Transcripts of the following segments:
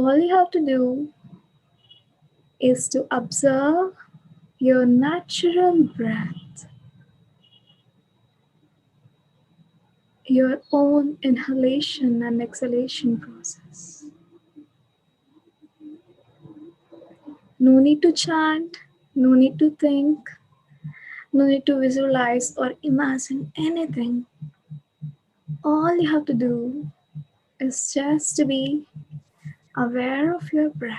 All you have to do is to observe your natural breath, your own inhalation and exhalation process. No need to chant, no need to think, no need to visualize or imagine anything. All you have to do is just to be aware of your breath.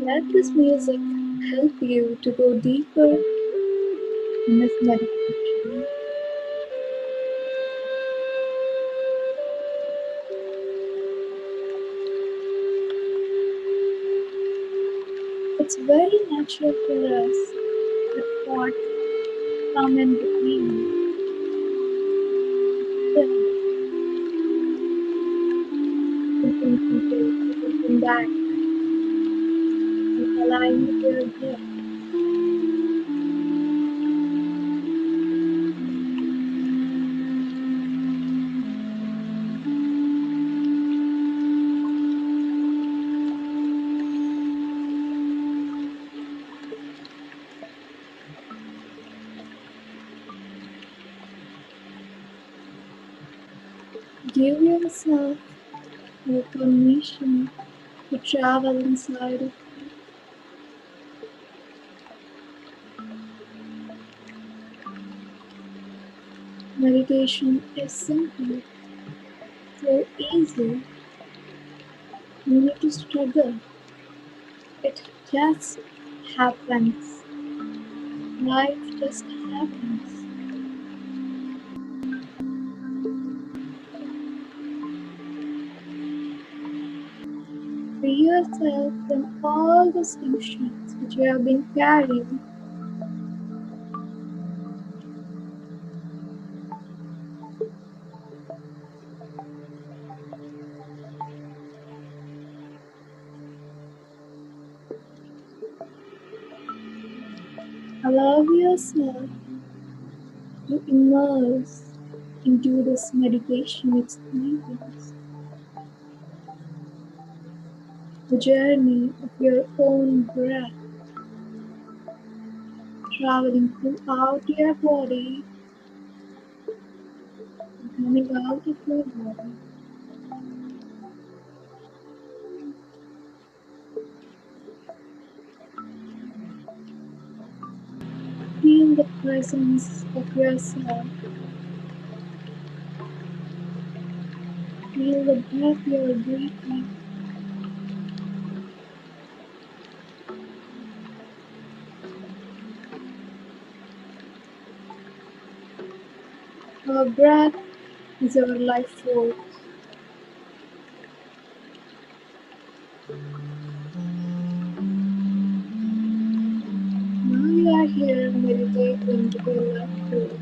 Let this music help you to go deeper in this meditation. It's very natural for us that thoughts come in between. Then you can concentrate, you can come back and align with your breath. Give yourself your permission to travel inside of you. Meditation is simple, so easy. You need to struggle. It just happens. Life just happens. Free yourself from all those emotions which you have been carrying. Allow yourself to immerse into this meditation experience, the journey of your own breath, traveling throughout your body, coming out of your body. Feel the presence of yourself. Feel the breath you are breathing. Our breath is our life force. Now you are here meditating with your life force.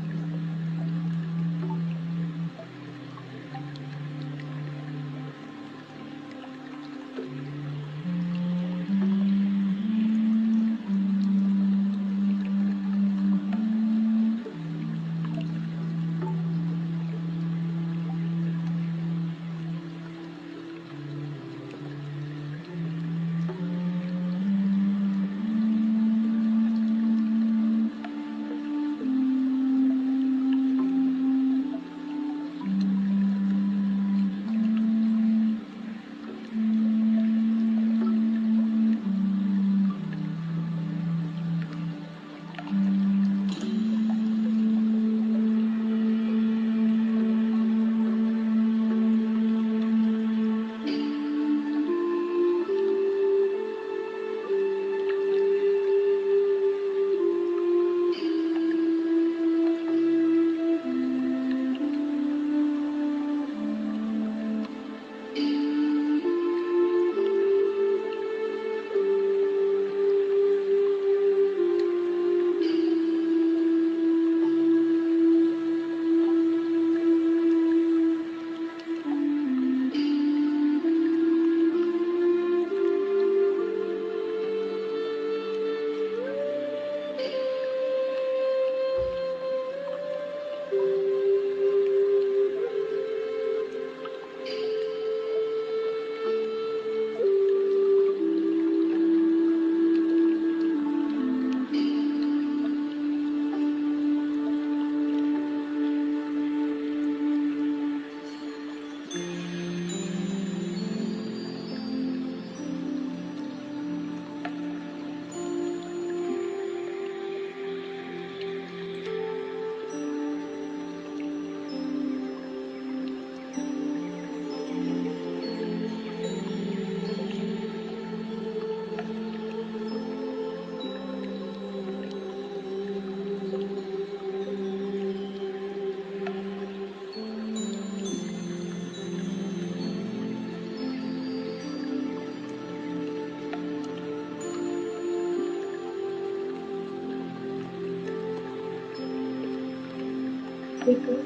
Because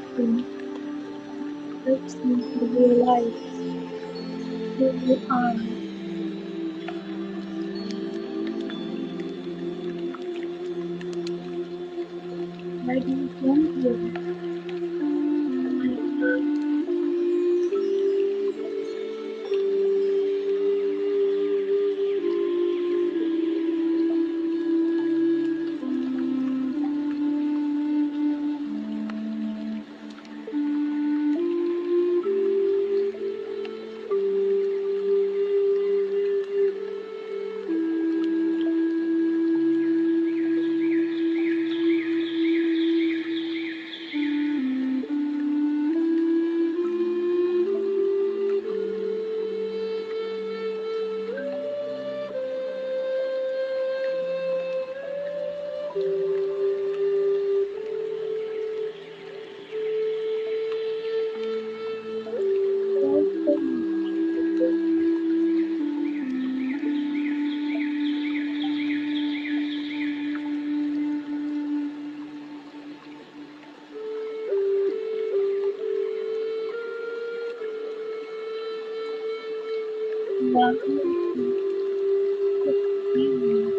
helps you to realize who you are, why do you come here, and also love you to experience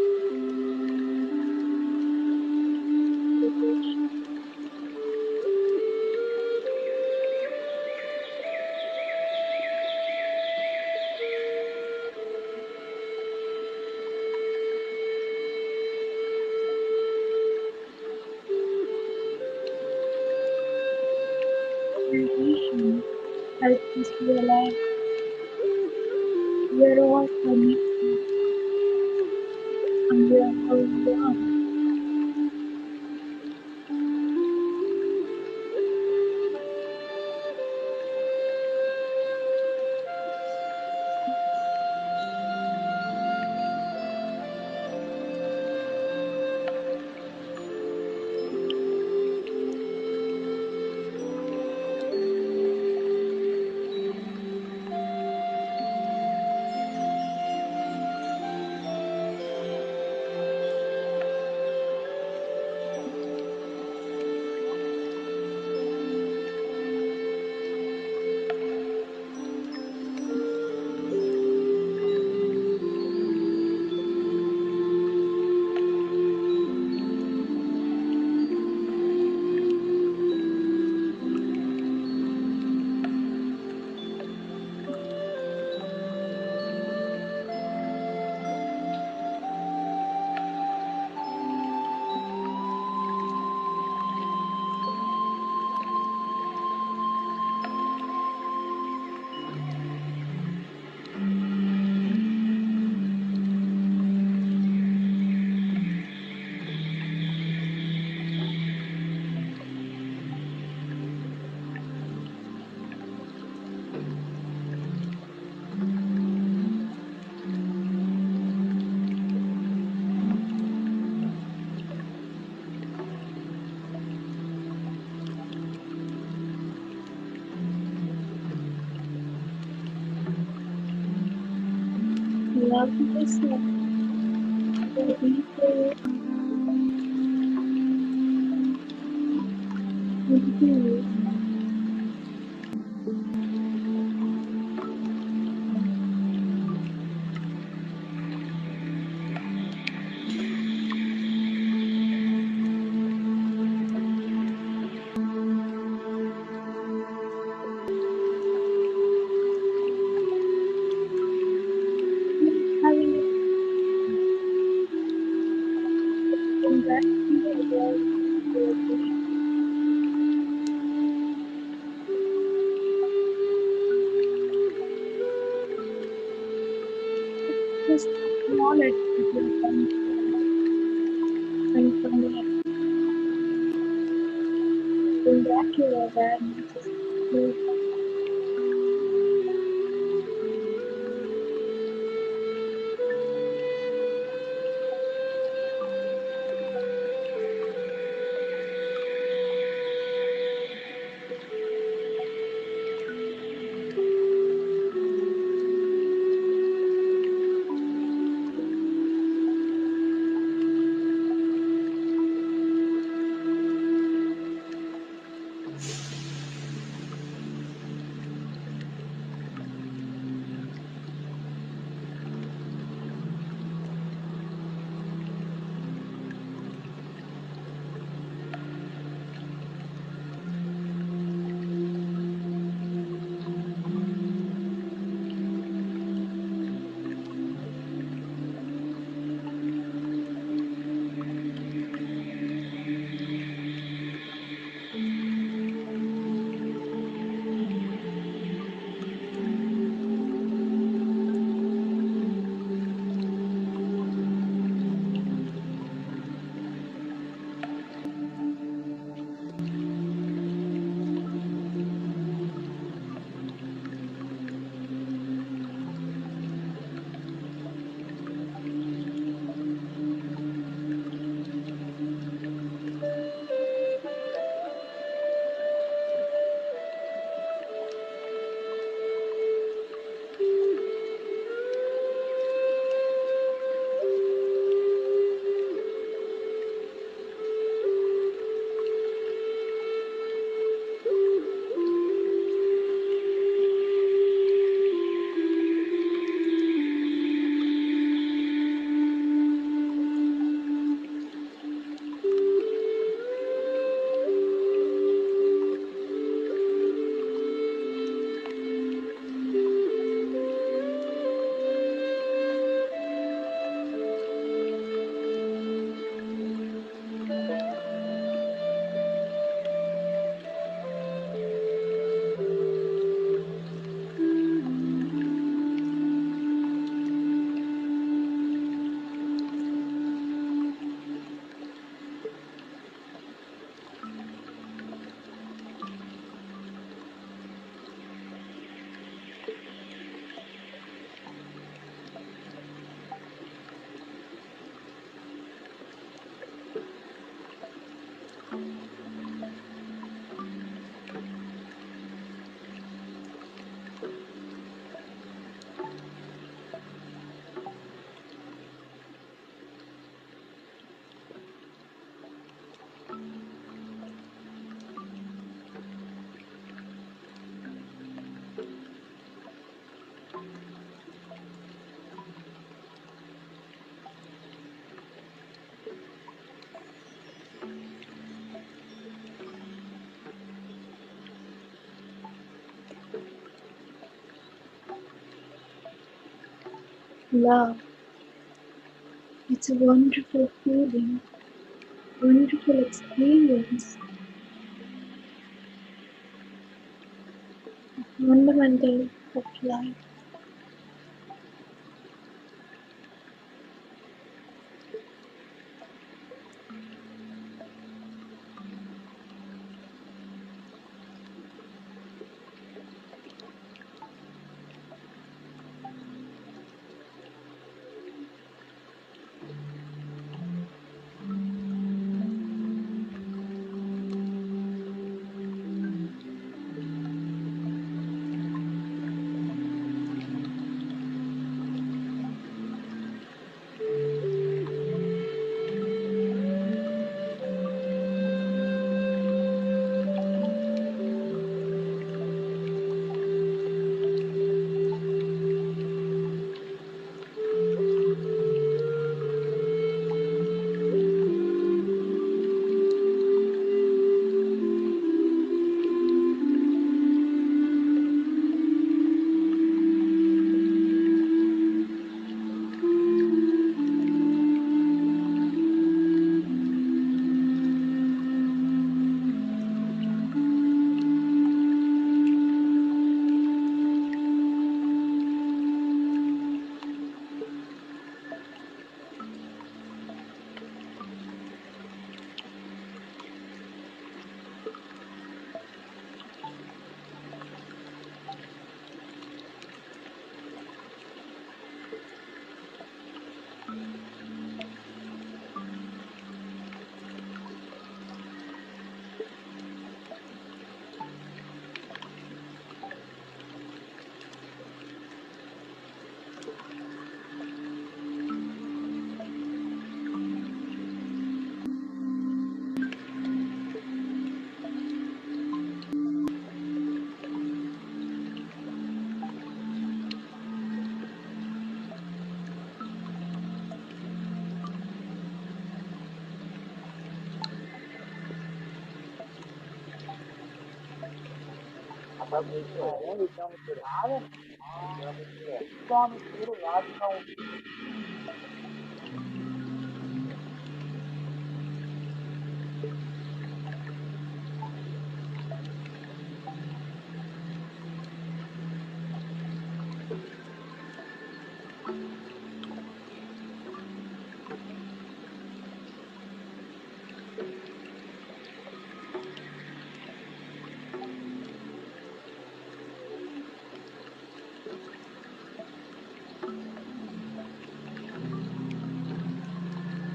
meditation helps us realize we are all connected and we are all one. Love yourself, the deeper you do, having a that you avoid just acknowledge that you're coming and bring back your awareness to Love. It's a wonderful feeling, wonderful experience, fundamental of life.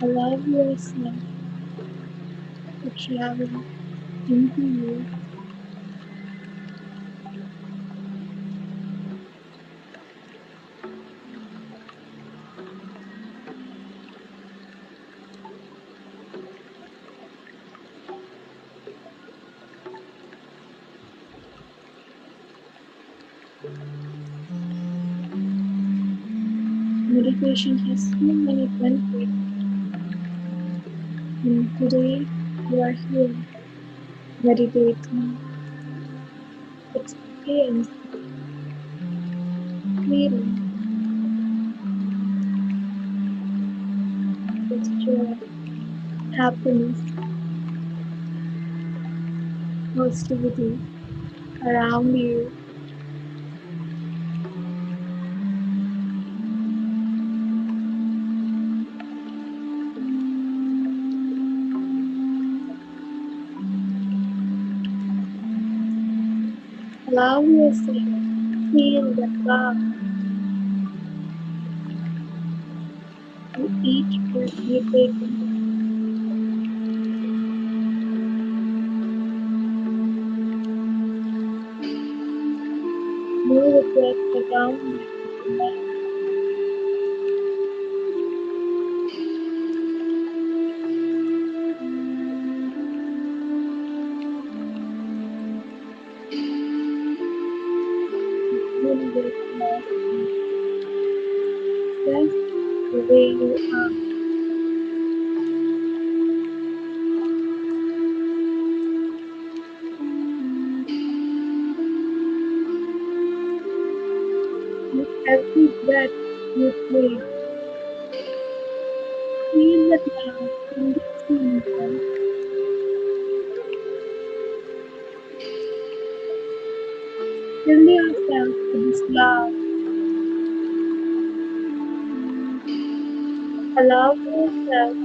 Allow yourself to travel into you. Meditation has so many benefits, and today you are here meditating, experiencing freedom, with joy, happiness, positivity around you. Allow yourself to feel the love with each breath you take in. Move the breath around you. Feel yourself just the way you are. With every breath, You pray, feel that love in this moment. Fill yourself with this love. Allow yourself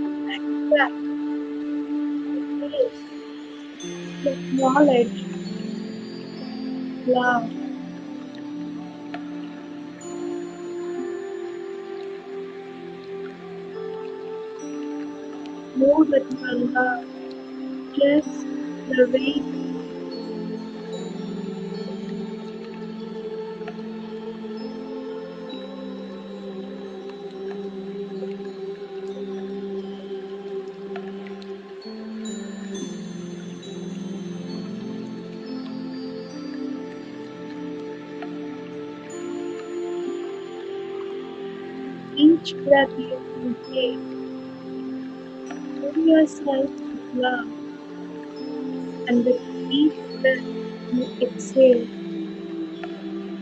to accept, to feel, to acknowledge love. Know that you are loved just the way you are. Each breath you take, fill yourself with love, and with each breath you exhale,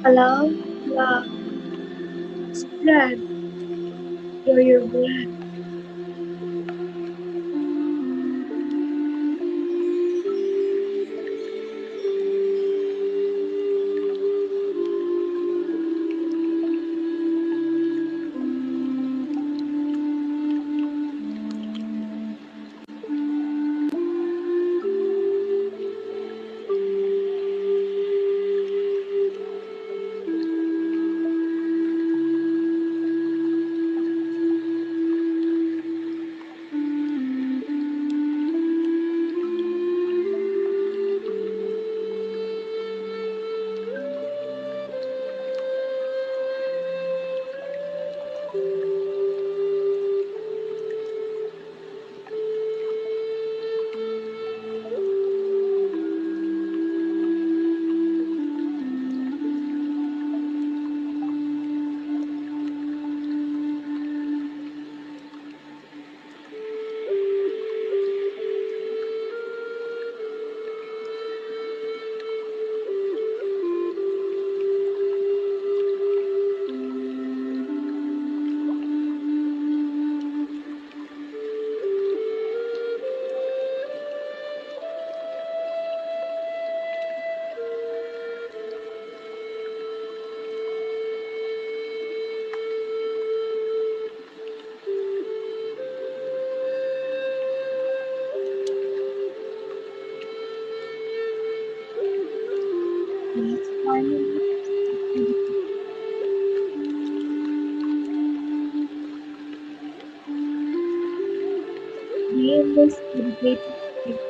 allow love to spread through your breath. Let's finally be in this meditative state.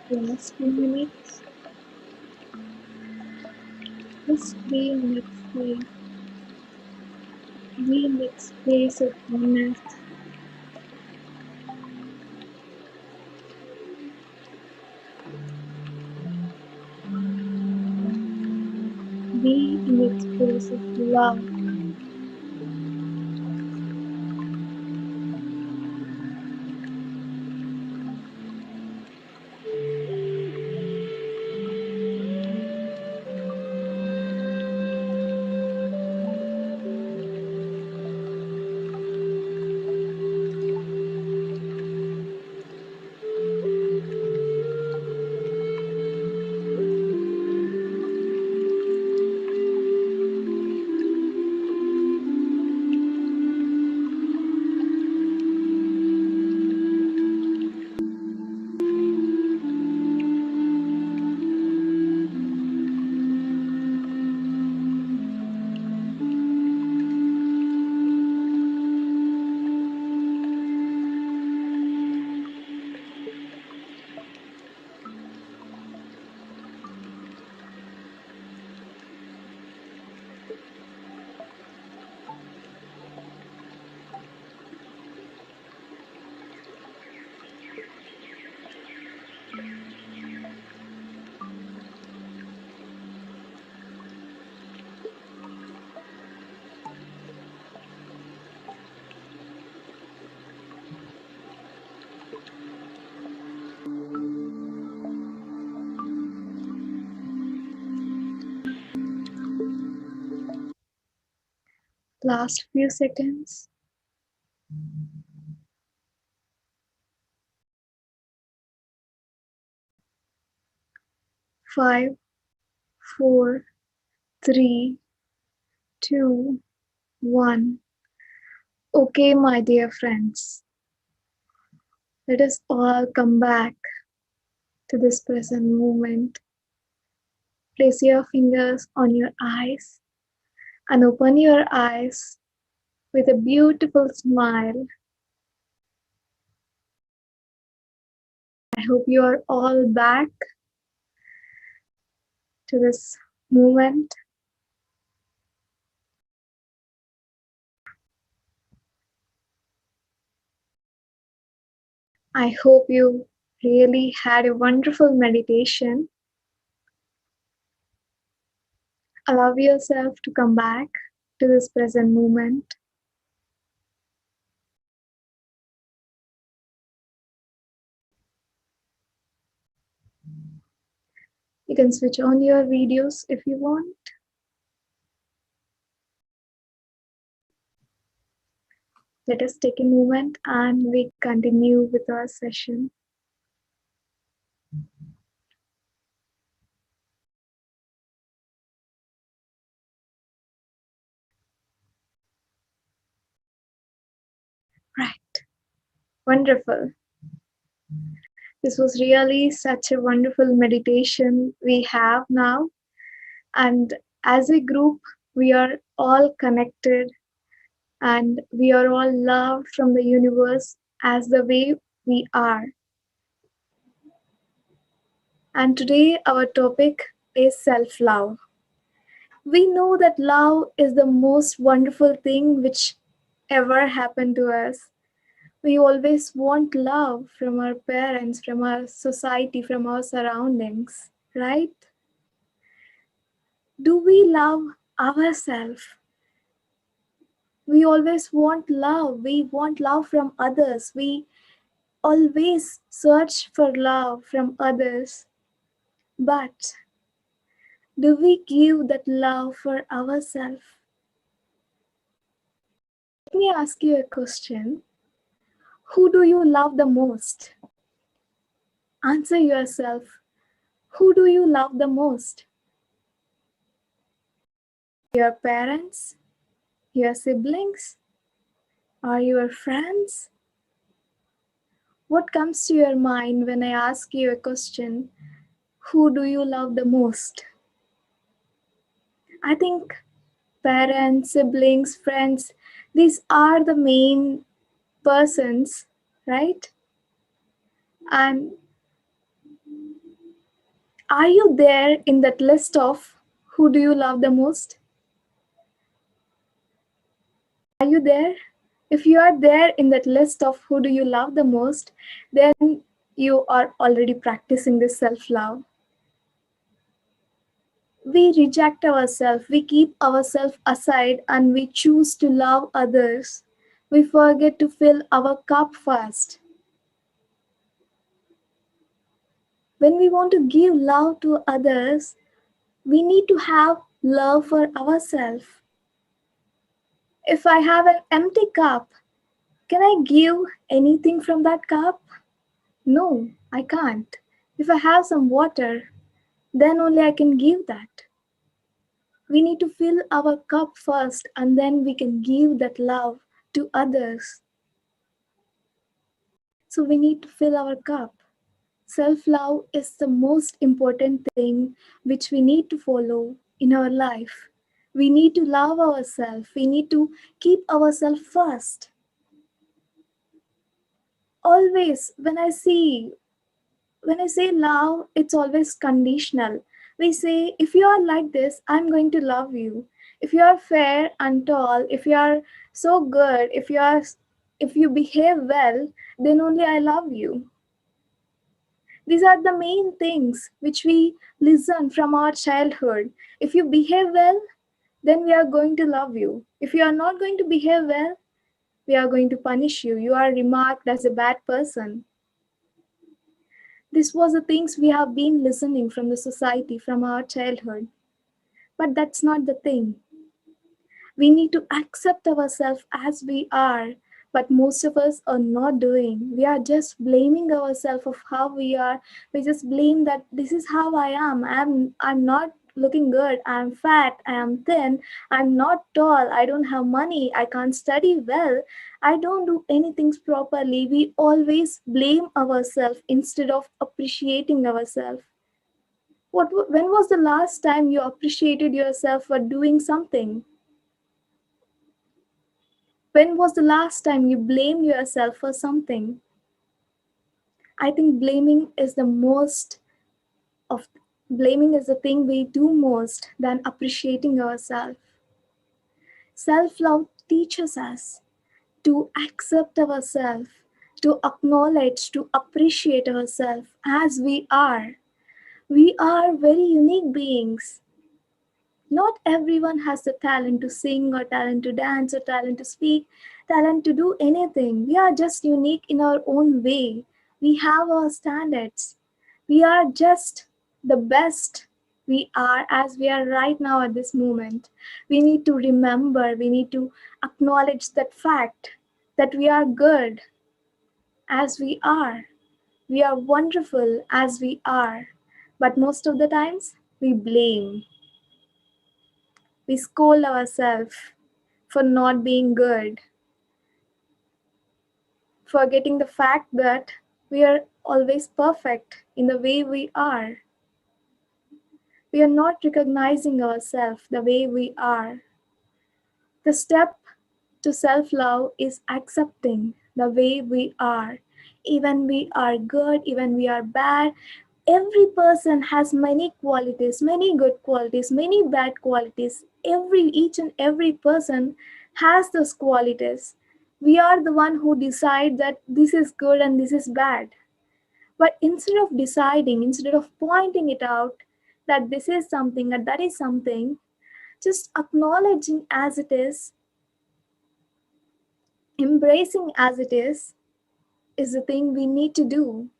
Last 2 minutes. Just be in that space. Be in that space of oneness. Be in that space of love. Last few seconds. 5, 4, 3, 2, 1. Okay, my dear friends, let us all come back to this present moment. Place your fingers on your eyes and open your eyes with a beautiful smile. I hope you are all back to this moment. I hope you really had a wonderful meditation. Allow yourself to come back to this present moment. You can switch on your videos if you want. Let us take a moment and we continue with our session. Right. Wonderful. This was really such a wonderful meditation we have now. And as a group, we are all connected and we are all loved from the universe as the way we are. And today, our topic is self love. We know that love is the most wonderful thing which ever happened to us. We always want love from our parents, from our society, from our surroundings, right? Do we love ourselves? We always want love. We want love from others. We always search for love from others. But do we give that love for ourselves? Let me ask you a question. Who do you love the most? Answer yourself. Who do you love the most? Your parents? Your siblings? Or your friends? What comes to your mind when I ask you a question? Who do you love the most? I think parents, siblings, friends, these are the main persons, right? And Are you there in that list of who do you love the most? Are you there? If you are there in that list of who do you love the most, then you are already practicing this self-love. We reject ourselves, we keep ourselves aside, and we choose to love others. We forget to fill our cup first. When we want to give love to others, we need to have love for ourselves. If I have an empty cup, can I give anything from that cup? No, I can't. If I have some water, then only I can give that. We need to fill our cup first and then we can give that love to others. So we need to fill our cup. Self-love is the most important thing which we need to follow in our life. We need to love ourselves. We need to keep ourselves first. Always, when I say love, it's always conditional. We say, if you are like this, I'm going to love you. If you are fair and tall, if you are so good, if you behave well, then only I love you. These are the main things which we listen from our childhood. If you behave well, then we are going to love you. If you are not going to behave well, we are going to punish you. You are remarked as a bad person. This was the things we have been listening from the society from our childhood. But that's not the thing. We need to accept ourselves as we are, but most of us are not doing. We are just blaming ourselves of how we are. We just blame that this is how I am. I'm not looking good. I'm fat. I am thin. I'm not tall. I don't have money. I can't study well. I don't do anything properly. We always blame ourselves instead of appreciating ourselves. When was the last time you appreciated yourself for doing something? When was the last time you blamed yourself for something? I think of blaming is the thing we do most than appreciating ourselves. Self-love teaches us to accept ourselves, to acknowledge, to appreciate ourselves as we are. We are very unique beings. Not everyone has the talent to sing or talent to dance or talent to speak, talent to do anything. We are just unique in our own way. We have our standards. We are just the best we are as we are right now at this moment. We need to remember, we need to acknowledge that fact that we are good as we are. We are wonderful as we are. But most of the times, we blame. We scold ourselves for not being good, forgetting the fact that we are always perfect in the way we are. We are not recognizing ourselves the way we are. The step to self-love is accepting the way we are. Even we are good, even we are bad, every person has many qualities, many good qualities, many bad qualities. Each and every person has those qualities. We are the one who decide that this is good and this is bad. But instead of deciding, instead of pointing it out that this is something and that is something, just acknowledging as it is, embracing as it is the thing we need to do.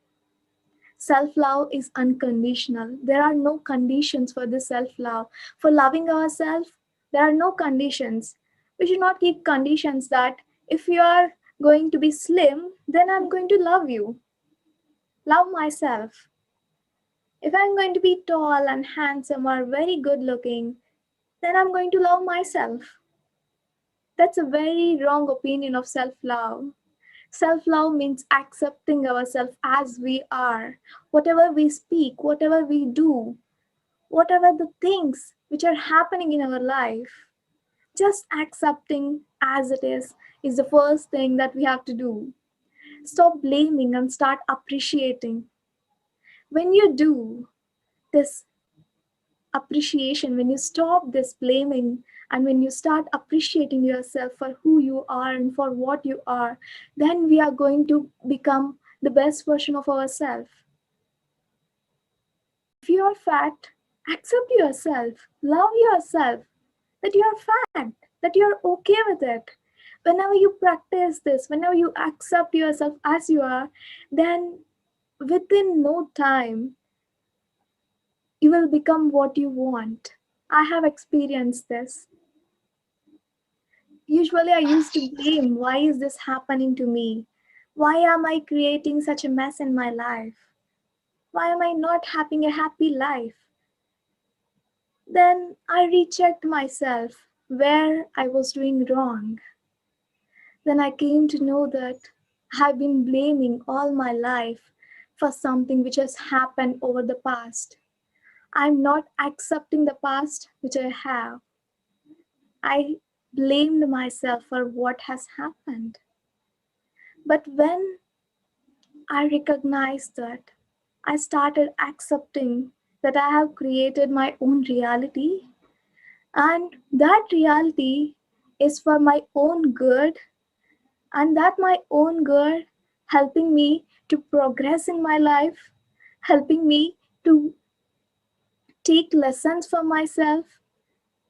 Self-love is unconditional. There are no conditions for this self-love. For loving ourselves, there are no conditions. We should not keep conditions that if you are going to be slim, then I'm going to love you. Love myself. If I'm going to be tall and handsome or very good looking, then I'm going to love myself. That's a very wrong opinion of self-love. Self-love means accepting ourselves as we are. Whatever we speak, whatever we do, whatever the things which are happening in our life, just accepting as it is the first thing that we have to do. Stop blaming and start appreciating. When you do, this appreciation, when you stop this blaming, and when you start appreciating yourself for who you are and for what you are, then we are going to become the best version of ourselves. If you are fat, accept yourself, love yourself, that you are fat, that you are okay with it. Whenever you practice this, whenever you accept yourself as you are, then within no time, you will become what you want. I have experienced this. Usually, I used to blame, why is this happening to me? Why am I creating such a mess in my life? Why am I not having a happy life? Then I rechecked myself where I was doing wrong. Then I came to know that I've been blaming all my life for something which has happened over the past. I'm not accepting the past which I have. I blamed myself for what has happened. But when I recognized that, I started accepting that I have created my own reality, and that reality is for my own good, and that my own good helping me to progress in my life, helping me to take lessons for myself,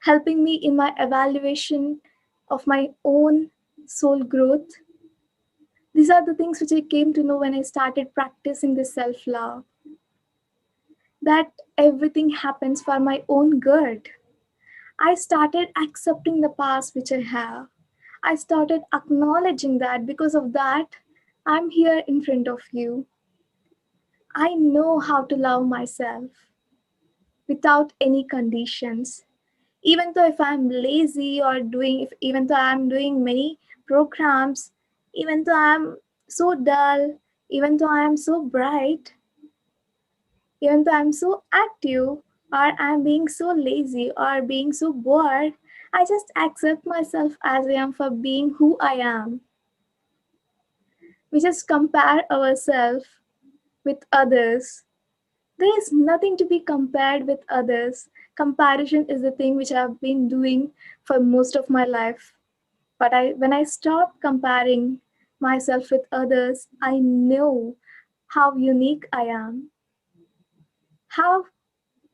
helping me in my evaluation of my own soul growth. These are the things which I came to know when I started practicing this self love, that everything happens for my own good. I started accepting the past which I have. I started acknowledging that because of that, I'm here in front of you. I know how to love myself without any conditions. Even though if I'm lazy or even though I'm doing many programs, even though I'm so dull, even though I'm so bright, even though I'm so active, or I'm being so lazy or being so bored, I just accept myself as I am for being who I am. We just compare ourselves with others. There is nothing to be compared with others. Comparison is the thing which I've been doing for most of my life. But when I stopped comparing myself with others, I know how unique I am, how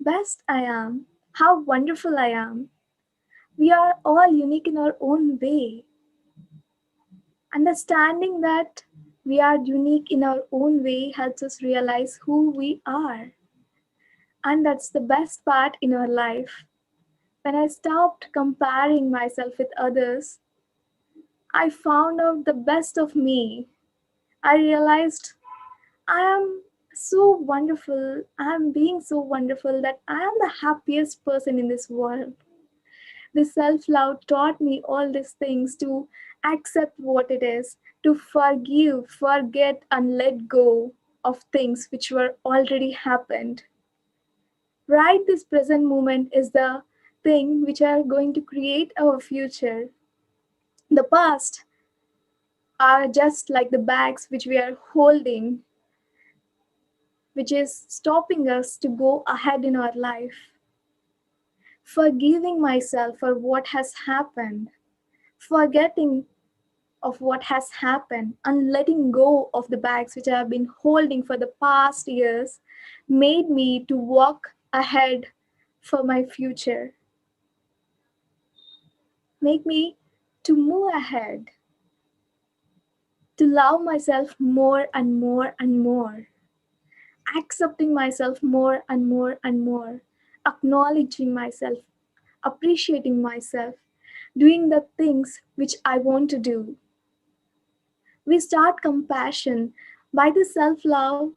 best I am, how wonderful I am. We are all unique in our own way. Understanding that we are unique in our own way helps us realize who we are. And that's the best part in our life. When I stopped comparing myself with others, I found out the best of me. I realized I am so wonderful. I am being so wonderful that I am the happiest person in this world. The self love taught me all these things, to accept what it is, to forgive, forget, and let go of things which were already happened. Right, this present moment is the thing which are going to create our future. The past are just like the bags which we are holding, which is stopping us to go ahead in our life. Forgiving myself for what has happened, forgetting of what has happened, and letting go of the bags which I have been holding for the past years made me to walk ahead for my future, make me to move ahead, to love myself more and more and more, accepting myself more and more and more, acknowledging myself, appreciating myself, doing the things which I want to do. We start compassion by the self love.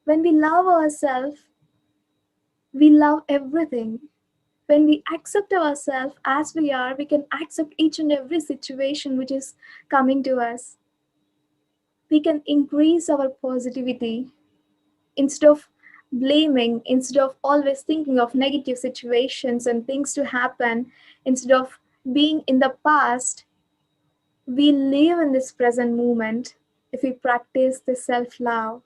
When we love ourselves, we love everything. When we accept ourselves as we are, we can accept each and every situation which is coming to us. We can increase our positivity instead of blaming, instead of always thinking of negative situations and things to happen, instead of being in the past. We live in this present moment if we practice the self love.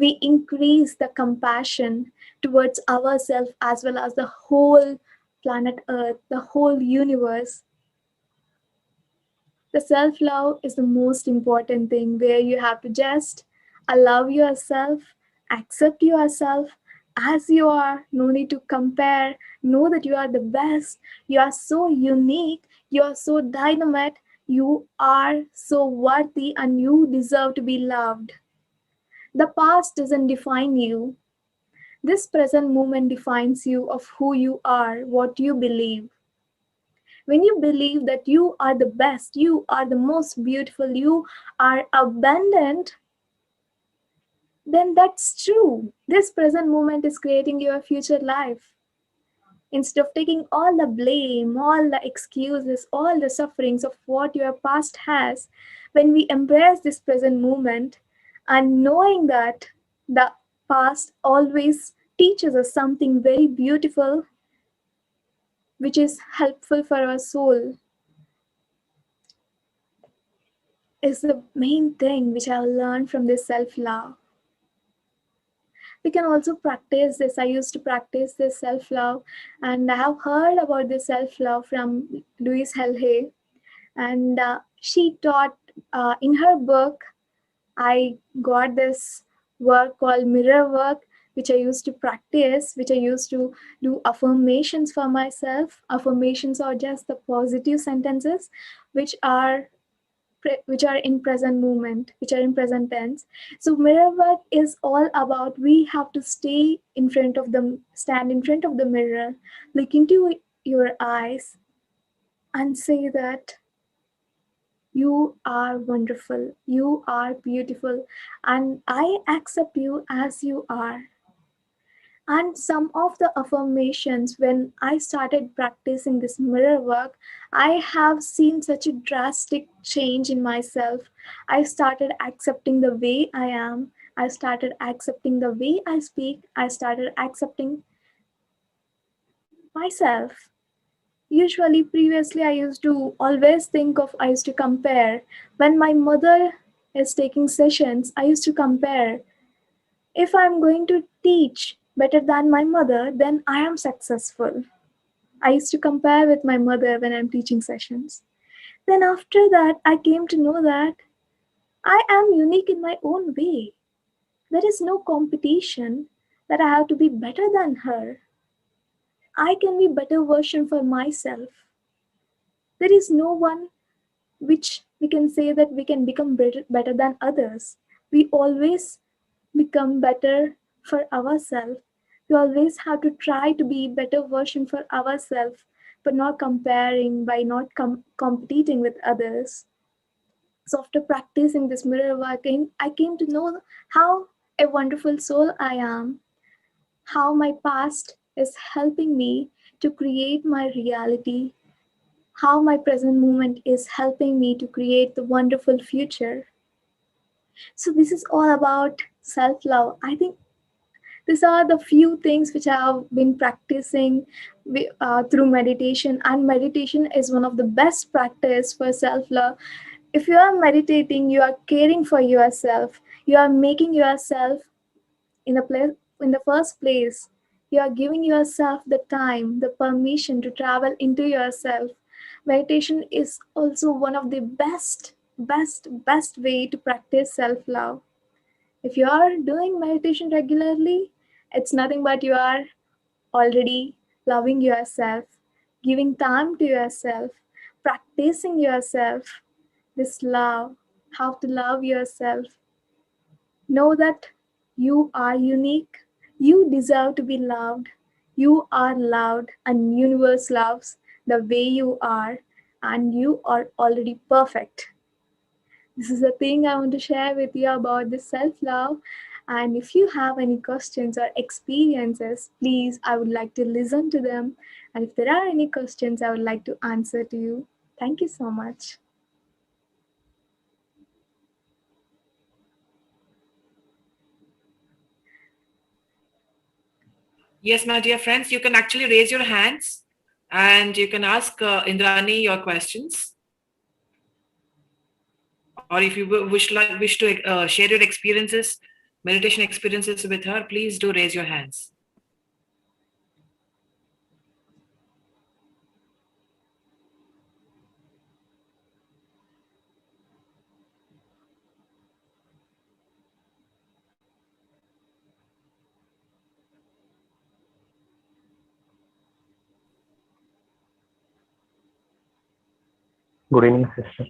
we increase the compassion towards ourselves as well as the whole planet Earth, the whole universe. The self love is the most important thing where you have to just allow yourself, accept yourself as you are, no need to compare, know that you are the best, you are so unique, you are so dynamite, you are so worthy, and you deserve to be loved. The past doesn't define you. This present moment defines you of who you are, what you believe. When you believe that you are the best, you are the most beautiful, you are abundant, then that's true. This present moment is creating your future life. Instead of taking all the blame, all the excuses, all the sufferings of what your past has, when we embrace this present moment and knowing that the past always teaches us something very beautiful, which is helpful for our soul, is the main thing which I learned from this self love. We can also practice this. I used to practice this self love, and I have heard about this self love from Louise Hay, and she taught in her book. I got this work called mirror work, which I used to practice, which I used to do affirmations for myself. Affirmations are just the positive sentences which are in present moment, which are in present tense. So mirror work is all about we have to stand in front of the mirror, look into your eyes, and say that you are wonderful, you are beautiful, and I accept you as you are. And some of the affirmations, when I started practicing this mirror work, I have seen such a drastic change in myself. I started accepting the way I am. I started accepting the way I speak. I started accepting myself. Usually, previously, I used to always I used to compare. When my mother is taking sessions, I used to compare. If I'm going to teach better than my mother, then I am successful. I used to compare with my mother when I'm teaching sessions. Then after that, I came to know that I am unique in my own way. There is no competition that I have to be better than her. I can be better version for myself. There is no one which we can say that we can become better than others. We always become better for ourselves. We always have to try to be better version for ourselves, but not comparing by not competing with others. So after practicing this mirror working, I came to know how a wonderful soul I am, how my past is helping me to create my reality, how my present moment is helping me to create the wonderful future. So this is all about self-love. I think these are the few things which I have been practicing through meditation, and meditation is one of the best practice for self-love. If you are meditating, you are caring for yourself. You are making yourself in the place in the first place. You are giving yourself the time, the permission to travel into yourself. Meditation is also one of the best way to practice self-love. If you are doing meditation regularly, it's nothing but you are already loving yourself, giving time to yourself, practicing yourself this love, how to love yourself. Know that you are unique, you deserve to be loved, you are loved, and universe loves the way you are, and you are already perfect. This is the thing I want to share with you about this self love. And if you have any questions or experiences, please, I would like to listen to them. And if there are any questions, I would like to answer to you. Thank you so much. Yes, my dear friends, you can actually raise your hands and you can ask Indrani your questions. Or if you wish to share your experiences, meditation experiences with her, please do raise your hands. Good evening, sister.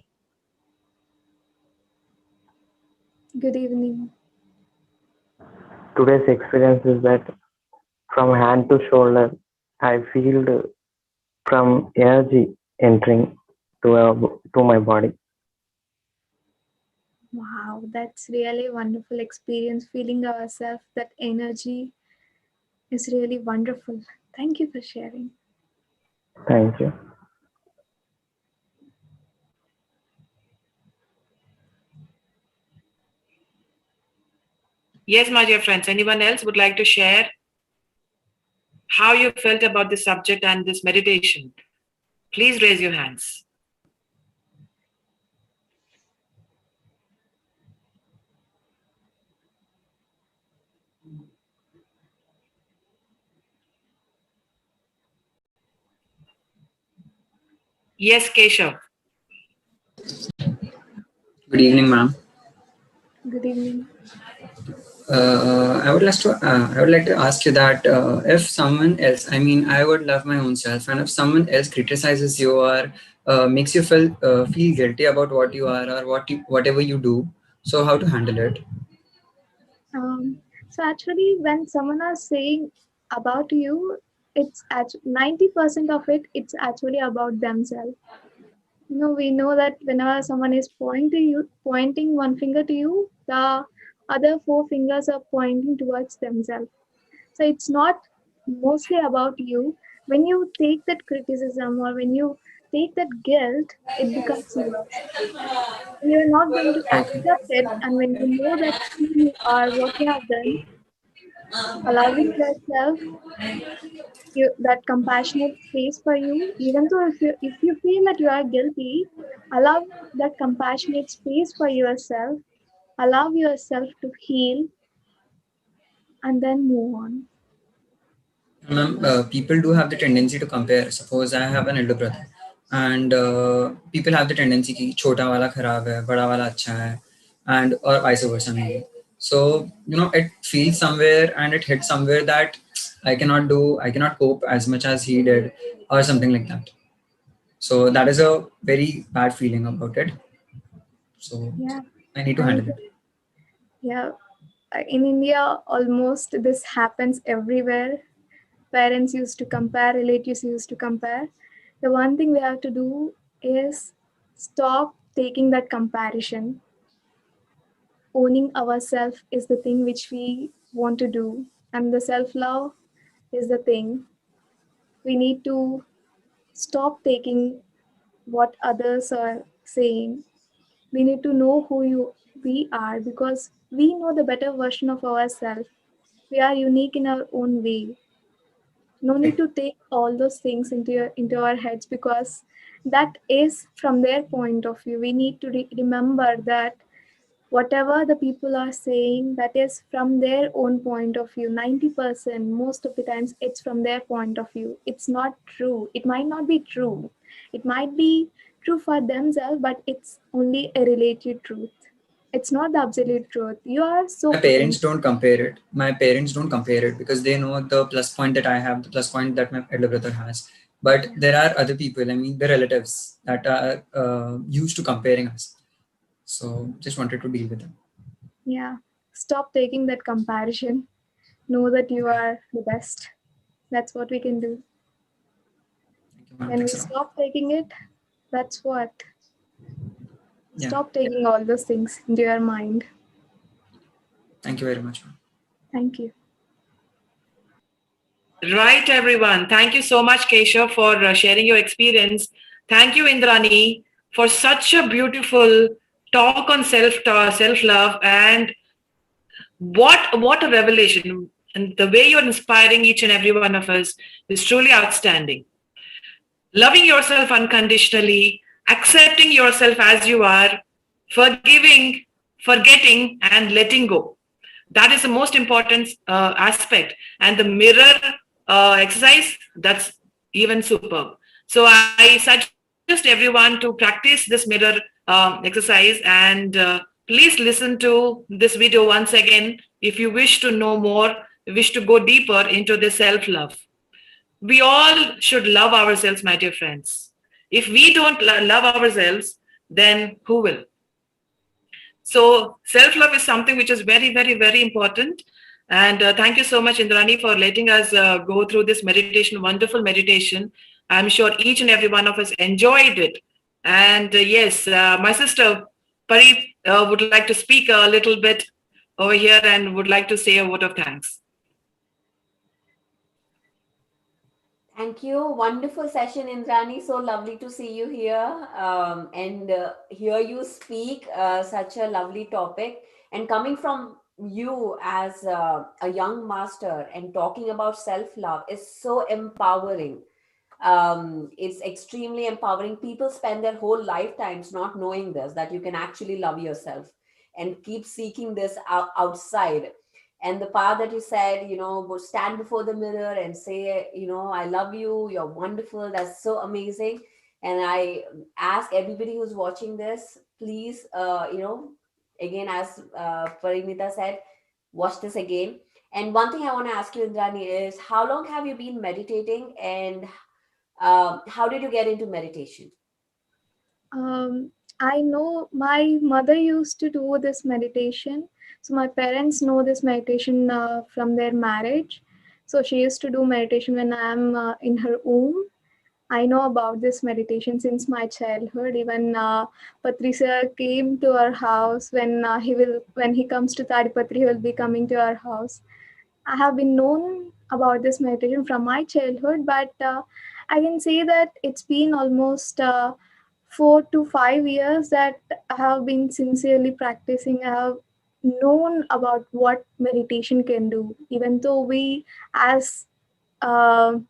Good evening. Today's experience is that from hand to shoulder, I feel from energy entering to my body. Wow, that's really a wonderful experience. Feeling ourselves, that energy is really wonderful. Thank you for sharing. Thank you. Yes, my dear friends, anyone else would like to share how you felt about this subject and this meditation? Please raise your hands. Yes, Keshav. Good evening, ma'am. Good evening. I would like to ask you that if someone else, I mean, I would love my own self, and if someone else criticizes you or makes you feel guilty about what you are or whatever you do, so how to handle it? So actually, when someone is saying about you, it's 90% of it. It's actually about themselves. We know that whenever someone is pointing one finger to you, the other four fingers are pointing towards themselves. So it's not mostly about you. When you take that criticism or when you take that guilt, it becomes yours. When you're not going to Okay. accept it, and when you know that who you are, what you have done, allowing yourself that compassionate space for you, even though if you feel that you are guilty, allow that compassionate space for yourself, allow yourself to heal, and then move on. Ma'am, people do have the tendency to compare. Suppose I have an elder brother, and people have the tendency कि छोटा वाला खराब है, बड़ा वाला अच्छा है, and or vice versa maybe. So it feels somewhere and it hits somewhere that I cannot cope as much as he did, or something like that. So that is a very bad feeling about it. So Yeah, I need to and handle it. yeah, in India, almost this happens everywhere. Parents used to compare, relatives used to compare. The one thing we have to do is stop taking that comparison. Owning ourselves is the thing which we want to do, and the self love is the thing. We need to stop taking what others are saying. We need to know we are, because we know the better version of ourselves. We are unique in our own way. No need to take all those things into our heads, because that is from their point of view. We need to remember that whatever the people are saying, that is from their own point of view. 90% most of the times it's from their point of view. It's not true. It might not be true. It might be true for themselves, but it's only a related truth. It's not the absolute truth. You are so My parents potential. don't compare it. My parents don't compare it because they know the plus point that I have, the plus point that my elder brother has. But Yeah. there are other people, I mean, the relatives that are used to comparing us. So just wanted to deal with them. Yeah. Stop taking that comparison. Know that you are the best. That's what we can do. Thank you, ma'am. When we Thanks a lot. stop taking it, that's what. Yeah. Stop taking all those things into your mind. Thank you very much, ma'am. Thank you. Right, everyone. Thank you so much, Keshav, for sharing your experience. Thank you, Indrani, for such a beautiful talk on self love, and what a revelation. And the way you're inspiring each and every one of us is truly outstanding. Loving yourself unconditionally, accepting yourself as you are, forgiving, forgetting, and letting go. That is the most important aspect. And the mirror exercise, that's even superb. So I suggest everyone to practice this mirror exercise, and please listen to this video once again if you wish to know more, wish to go deeper into the self-love. We all should love ourselves, my dear friends. If we don't love ourselves, then who will? So self-love is something which is very, very, very important. And thank you so much, Indrani, for letting us go through this meditation, wonderful meditation. I'm sure each and every one of us enjoyed it. And yes, my sister Pari would like to speak a little bit over here and would like to say a word of thanks. Thank you. Wonderful session, Indrani. So lovely to see you here and hear you speak such a lovely topic. And coming from you as a young master and talking about self-love is so empowering. It's extremely empowering. People spend their whole lifetimes not knowing this, that you can actually love yourself and keep seeking this outside. And the part that you said, stand before the mirror and say, I love you, you're wonderful, that's so amazing. And I ask everybody who's watching this, please, again, as Parimita said, watch this again. And one thing I want to ask you, Indrani, is how long have you been meditating, and how did you get into meditation? I know my mother used to do this meditation. So my parents know this meditation from their marriage. So she used to do meditation when I'm in her womb. I know about this meditation since my childhood. Even Patriji came to our house when he comes to Tadipatri, he will be coming to our house. I have been known about this meditation from my childhood, but I can say that it's been almost 4 to 5 years that I have been sincerely practicing. I have known about what meditation can do, even though we, as during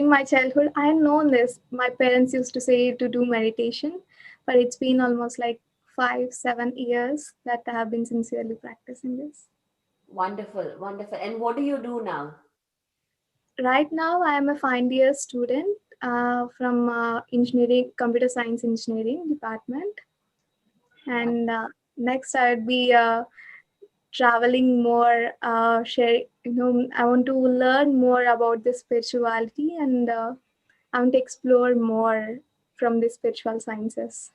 my childhood, I had known this. My parents used to say to do meditation, but it's been almost like 5, 7 years that I have been sincerely practicing this. Wonderful, wonderful. And what do you do now? Right now, I am a final year student from engineering, computer science engineering department. And next, I would be traveling more, share. I want to learn more about the spirituality, and I want to explore more from the spiritual sciences.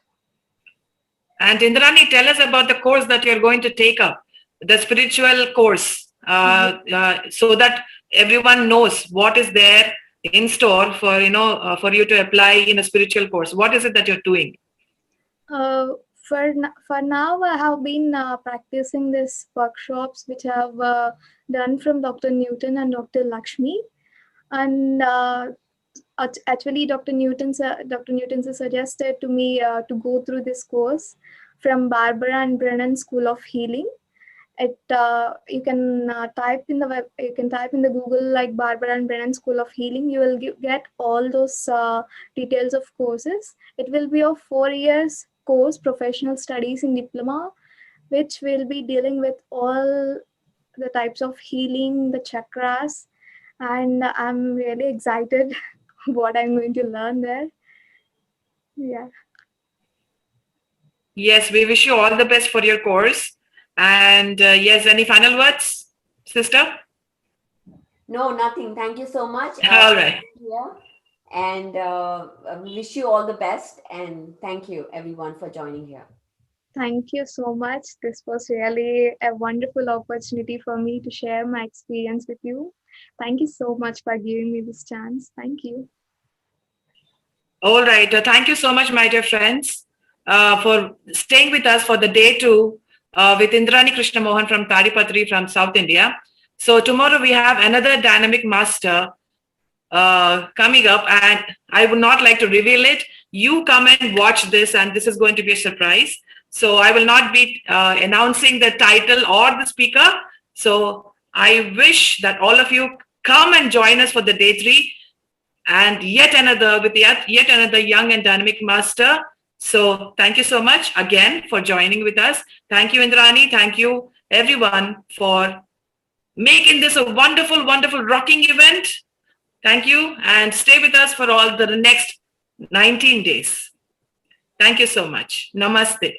And Indrani, tell us about the course that you're going to take up, the spiritual course, so that everyone knows what is there in store for for you to apply in a spiritual course. What is it that you're doing? For now, I have been practicing these workshops which I have done from Dr. Newton and Dr. Lakshmi, and actually Dr. Newton suggested to me to go through this course from Barbara and Brennan School of Healing. You can type in the Google like Barbara and Brennan School of Healing. You will get all those details of courses. It will be a 4 years course, professional studies in diploma, which will be dealing with all the types of healing, the chakras, and I'm really excited what I'm going to learn there. Yeah. Yes, we wish you all the best for your course. And yes, any final words, sister? No, nothing. Thank you so much. All right. And wish you all the best. And thank you, everyone, for joining here. Thank you so much. This was really a wonderful opportunity for me to share my experience with you. Thank you so much for giving me this chance. Thank you. All right. Thank you so much, my dear friends, for staying with us for the day 2 with Indrani Krishna Mohan from Tadipatri from South India. So tomorrow we have another dynamic master coming up, and I would not like to reveal it. You come and watch this, and this is going to be a surprise. So I will not be announcing the title or the speaker. So I wish that all of you come and join us for the day 3 and yet another young and dynamic master. So thank you so much again for joining with us. Thank you, Indrani. Thank you, everyone for making this a wonderful, wonderful rocking event. Thank you, and stay with us for all the next 19 days. Thank you so much. Namaste.